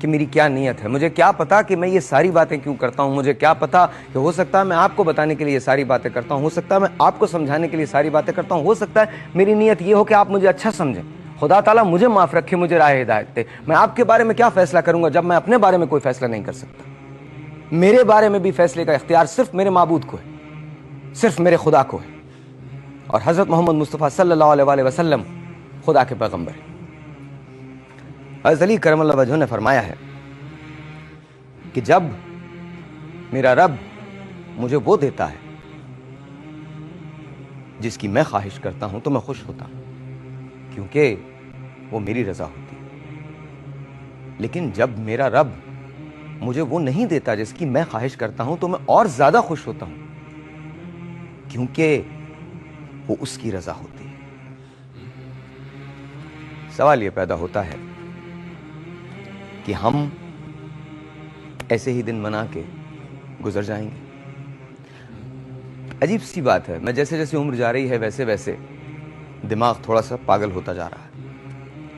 کہ میری کیا نیت ہے, مجھے کیا پتا کہ میں یہ ساری باتیں کیوں کرتا ہوں, مجھے کیا پتا کہ ہو سکتا ہے میں آپ کو بتانے کے لیے یہ ساری باتیں کرتا ہوں, ہو سکتا ہے میں آپ کو سمجھانے کے لیے ساری باتیں کرتا ہوں, ہو سکتا ہے میری نیت یہ ہو کہ آپ مجھے اچھا سمجھیں. خدا تعالیٰ مجھے معاف رکھے, مجھے راہ ہدایت دے. میں آپ کے بارے میں کیا فیصلہ کروں گا جب میں اپنے بارے میں کوئی فیصلہ نہیں کر سکتا. میرے بارے میں بھی فیصلے کا اختیار صرف میرے معبود کو ہے, صرف میرے خدا کو ہے, اور حضرت محمد مصطفیٰ صلی اللہ علیہ وآلہ وسلم خدا کے پیغمبر ہیں. حضرت علی کرم اللہ وجہہ نے فرمایا ہے کہ جب میرا رب مجھے وہ دیتا ہے جس کی میں خواہش کرتا ہوں تو میں خوش ہوتا ہوں, کیونکہ وہ میری رضا ہوتی ہے. لیکن جب میرا رب مجھے وہ نہیں دیتا جس کی میں خواہش کرتا ہوں تو میں اور زیادہ خوش ہوتا ہوں, کیونکہ وہ اس کی رضا ہوتی ہے. سوال یہ پیدا ہوتا ہے کہ ہم ایسے ہی دن منا کے گزر جائیں گے. عجیب سی بات ہے, میں جیسے جیسے عمر جا رہی ہے ویسے ویسے دماغ تھوڑا سا پاگل ہوتا جا رہا ہے.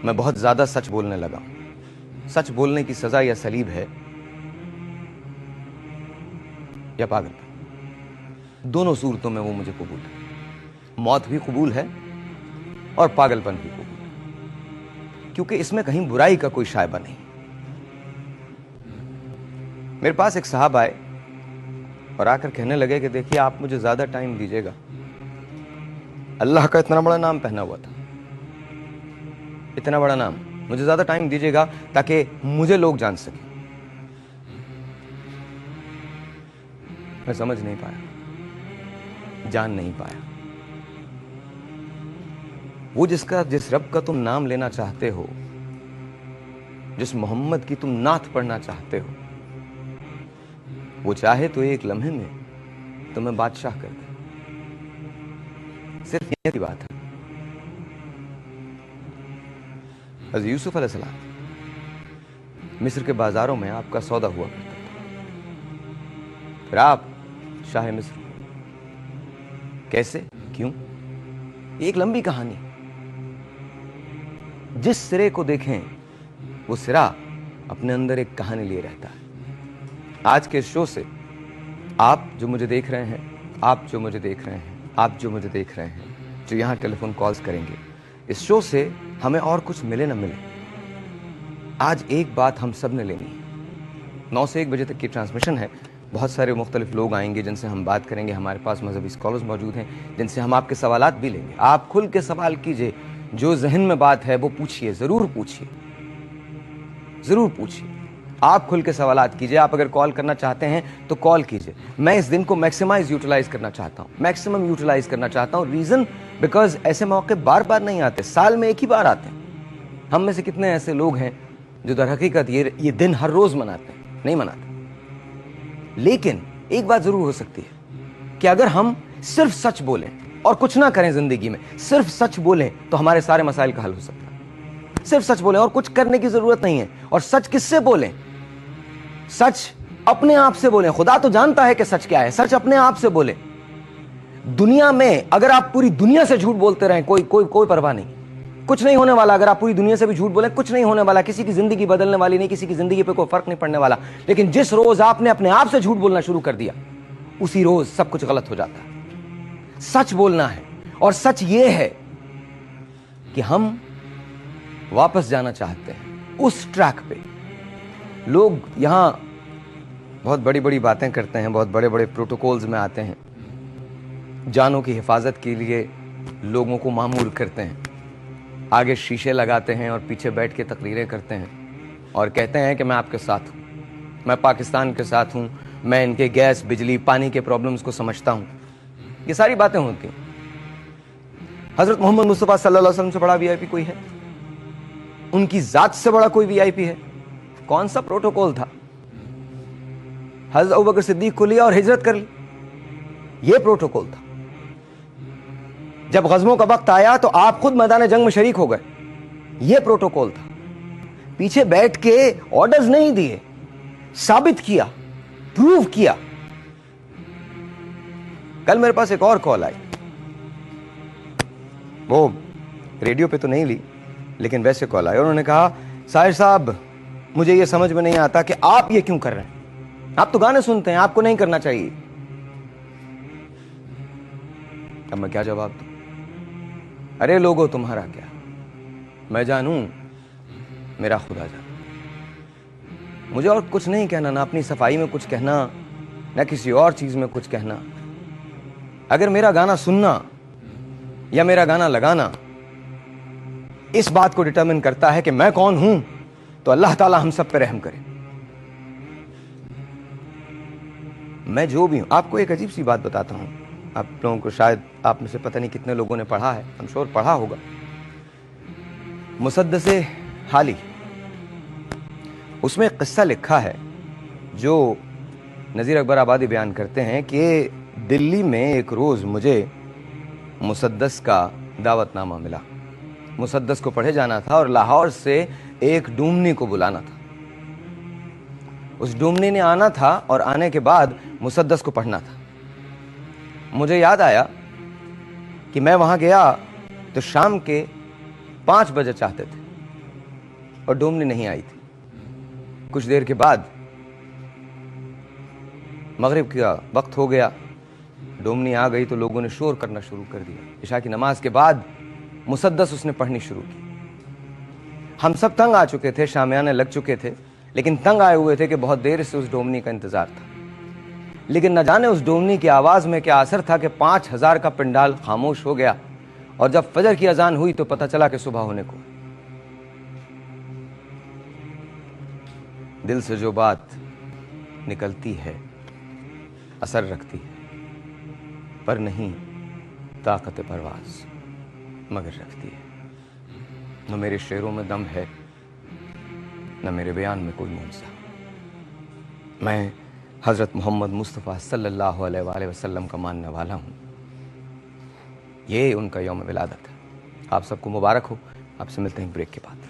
میں بہت زیادہ سچ بولنے لگا ہوں. سچ بولنے کی سزا یا صلیب ہے یا پاگل پن, دونوں صورتوں میں وہ مجھے قبول ہے. موت بھی قبول ہے اور پاگل پن بھی قبول ہے, کیونکہ اس میں کہیں برائی کا کوئی شائبہ نہیں. میرے پاس ایک صاحب آئے اور آ کر کہنے لگے کہ دیکھیے آپ مجھے زیادہ ٹائم دیجیے گا, اللہ کا اتنا بڑا نام پہنا ہوا تھا, اتنا بڑا نام, مجھے زیادہ ٹائم دیجیے گا تاکہ مجھے لوگ جان سکیں. میں سمجھ نہیں پایا, جان نہیں پایا. وہ جس رب کا تم نام لینا چاہتے ہو, جس محمد کی تم نعت پڑھنا چاہتے ہو, وہ چاہے تو ایک لمحے میں تمہیں بادشاہ کر دے. صرف یہ کی بات ہے. حضرت یوسف علیہ السلام مصر کے بازاروں میں آپ کا سودا ہوا کرتا تھا, پھر آپ شاہ مصر ہوئے. کیسے, کیوں, ایک لمبی کہانی. جس سرے کو دیکھیں وہ سرا اپنے اندر ایک کہانی لیے رہتا ہے. آج کے شو سے آپ جو مجھے دیکھ رہے ہیں, آپ جو مجھے دیکھ رہے ہیں, آپ جو مجھے دیکھ رہے ہیں, جو یہاں ٹیلی فون کالز کریں گے, اس شو سے ہمیں اور کچھ ملے نہ ملے, آج ایک بات ہم سب نے لینی ہے. 9 سے 1 بجے تک کی ٹرانسمیشن ہے. بہت سارے مختلف لوگ آئیں گے جن سے ہم بات کریں گے. ہمارے پاس مذہبی اسکالرز موجود ہیں جن سے ہم آپ کے سوالات بھی لیں گے. آپ کھل کے سوال کیجئے, جو ذہن میں بات ہے وہ پوچھئے, ضرور پوچھئے, ضرور پوچھئے. آپ کھل کے سوالات کیجئے. آپ اگر کال کرنا چاہتے ہیں تو کال کیجئے. میں اس دن کو میکسیمائز یوٹیلائز کرنا چاہتا ہوں, میکسیمم یوٹیلائز کرنا چاہتا ہوں. ریزن بیکاز ایسے موقع بار بار نہیں آتے, سال میں ایک ہی بار آتے ہیں. ہم میں سے کتنے ایسے لوگ ہیں جو در حقیقت یہ دن ہر روز مناتے ہیں؟ نہیں مناتے. لیکن ایک بات ضرور ہو سکتی ہے کہ اگر ہم صرف سچ بولیں اور کچھ نہ کریں زندگی میں, صرف سچ بولیں تو ہمارے سارے مسائل کا حل ہو سکتا ہے. صرف سچ بولیں اور کچھ کرنے کی ضرورت نہیں ہے. اور سچ کس سے بولیں؟ سچ اپنے آپ سے بولیں. خدا تو جانتا ہے کہ سچ کیا ہے. سچ اپنے آپ سے بولیں. دنیا میں اگر آپ پوری دنیا سے جھوٹ بولتے رہیں, کوئی پرواہ نہیں, کچھ نہیں ہونے والا. اگر آپ پوری دنیا سے بھی جھوٹ بولیں, کچھ نہیں ہونے والا. کسی کی زندگی بدلنے والی نہیں, کسی کی زندگی پہ کوئی فرق نہیں پڑنے والا. لیکن جس روز آپ نے اپنے آپ سے جھوٹ بولنا شروع کر دیا, اسی روز سب کچھ غلط ہو جاتا ہے. سچ بولنا ہے, اور سچ یہ ہے کہ ہم واپس جانا چاہتے ہیں اس ٹریک پہ. لوگ یہاں بہت بڑی بڑی باتیں کرتے ہیں, بہت بڑے بڑے پروٹوکولز میں آتے ہیں, جانوں کی حفاظت کے لیے لوگوں کو معمور کرتے ہیں, آگے شیشے لگاتے ہیں اور پیچھے بیٹھ کے تقریریں کرتے ہیں اور کہتے ہیں کہ میں آپ کے ساتھ ہوں, میں پاکستان کے ساتھ ہوں, میں ان کے گیس, بجلی, پانی کے پرابلمز کو سمجھتا ہوں. یہ ساری باتیں ہوتی ہیں. حضرت محمد مصطفیٰ صلی اللہ علیہ وسلم سے بڑا وی آئی پی کوئی ہے؟ ان کی ذات سے بڑا کوئی وی آئی پی ہے؟ کون سا پروٹوکول تھا؟ حضرت ابوبکر صدیق کو لیا اور ہجرت کر لی, یہ پروٹوکول تھا. جب غزووں کا وقت آیا تو آپ خود میدان جنگ میں شریک ہو گئے, یہ پروٹوکول تھا. پیچھے بیٹھ کے آرڈرز نہیں دیے, ثابت کیا, پروو کیا. کل میرے پاس ایک اور کال آئی, وہ ریڈیو پہ تو نہیں لی لیکن ویسے کال آئی, اور انہوں نے کہا ساحر صاحب مجھے یہ سمجھ میں نہیں آتا کہ آپ یہ کیوں کر رہے ہیں؟ آپ تو گانے سنتے ہیں، آپ کو نہیں کرنا چاہیے۔ اب میں کیا جواب دوں؟ ارے لوگوں تمہارا کیا، میں جانوں میرا خدا جانے۔ مجھے اور کچھ نہیں کہنا، نہ اپنی صفائی میں کچھ کہنا، نہ کسی اور چیز میں کچھ کہنا۔ اگر میرا گانا سننا یا میرا گانا لگانا اس بات کو ڈٹرمن کرتا ہے کہ میں کون ہوں، تو اللہ تعالیٰ ہم سب پہ رحم کرے۔ میں جو بھی ہوں، آپ کو ایک عجیب سی بات بتاتا ہوں، آپ لوگوں کو شاید آپ میں سے پتہ نہیں کتنے لوگوں نے پڑھا ہے، ہم شور پڑھا ہوگا، مسدس حالی، اس میں ایک قصہ لکھا ہے جو نذیر اکبر آبادی بیان کرتے ہیں کہ دلی میں ایک روز مجھے مسدس کا دعوت نامہ ملا، مسدس کو پڑھے جانا تھا اور لاہور سے ایک ڈومنی کو بلانا تھا۔ اس ڈومنی نے آنا تھا اور آنے کے بعد مسدس کو پڑھنا تھا۔ مجھے یاد آیا کہ میں وہاں گیا تو شام کے 5 بجے چاہتے تھے اور ڈومنی نہیں آئی تھی۔ کچھ دیر کے بعد مغرب کا وقت ہو گیا، ڈومنی آ گئی تو لوگوں نے شور کرنا شروع کر دیا۔ عشاء کی نماز کے بعد مسدس اس نے پڑھنی شروع کی۔ ہم سب تنگ آ چکے تھے، شامیانے لگ چکے تھے، لیکن تنگ آئے ہوئے تھے کہ بہت دیر سے اس ڈومنی کا انتظار تھا۔ لیکن نہ جانے اس ڈومنی کی آواز میں کیا اثر تھا کہ 5000 کا پنڈال خاموش ہو گیا، اور جب فجر کی اذان ہوئی تو پتہ چلا کہ صبح ہونے کو۔ دل سے جو بات نکلتی ہے اثر رکھتی ہے، پر نہیں طاقت پرواز مگر رکھتی ہے۔ نہ میرے شعروں میں دم ہے، نہ میرے بیان میں کوئی معجزہ۔ میں حضرت محمد مصطفیٰ صلی اللہ علیہ وآلہ وسلم کا ماننے والا ہوں۔ یہ ان کا یوم ولادت ہے۔ آپ سب کو مبارک ہو۔ آپ سے ملتے ہیں بریک کے بعد۔